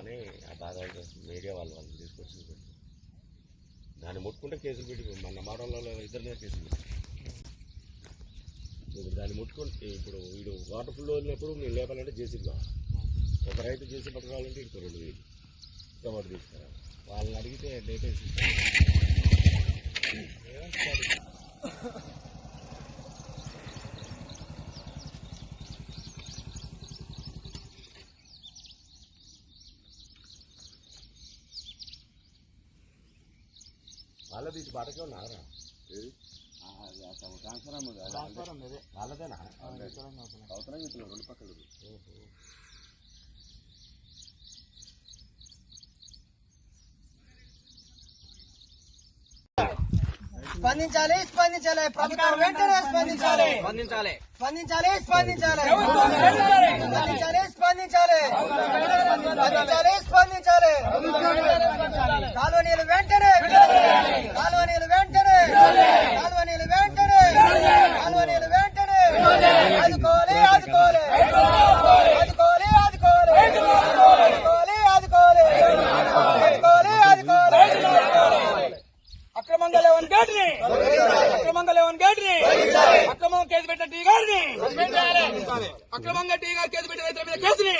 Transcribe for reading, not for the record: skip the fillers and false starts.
అని ఆ బాధ మీడియా వాళ్ళు తీసుకొచ్చి దాన్ని ముట్టుకుంటే కేసులు పెట్టి మన మాటలలో ఇద్దరి మీద కేసులు పెట్టి ఇప్పుడు దాన్ని ముట్టుకుంటే ఇప్పుడు వీడు వాటర్ ఫుల్ వదిలినప్పుడు నేను లేపాలంటే జేసీబీ కావాలి. ఒక రైతు జేసీబీ పట్టుకోవాలంటే ఇంకో 2000 ఇంకోటి తీసుకురా. వాళ్ళని అడిగితే లేటెస్ట్ వాళ్ళది ఇటు బాటకే ఉన్నారా? వాళ్ళదేనా? అవసరం ఇట్లా 2 పక్కలు. స్పందించాలి స్పందించాలి ప్రభుత్వం వెంటనే స్పందించాలి స్పందించాలి స్పందించాలి స్పందించాలి స్పందించాలి స్పందించాలి స్పందించాలి స్పందించాలి కాలువనీలు వెంటనే కాలువనీలు వెంటనే కాలువనీలు వెంటనే కాలువనీలు వెంటనే ఆదుకోవాలి ఆదుకోవాలి ఆదుకోవాలి ఆదుకోవాలి ఆదుకోవాలి ఆదుకోవాలి ఆదుకోవాలి ఆదుకోవాలి అక్రమంగా లేవని గేట్ని అక్రమంగా లేవని గేట్ని అక్రమంగా కేసు పెట్టిన టీ గారిని అక్రమంగా టీ గారు కేసు పెట్టిన రైతుల మీద కేసుని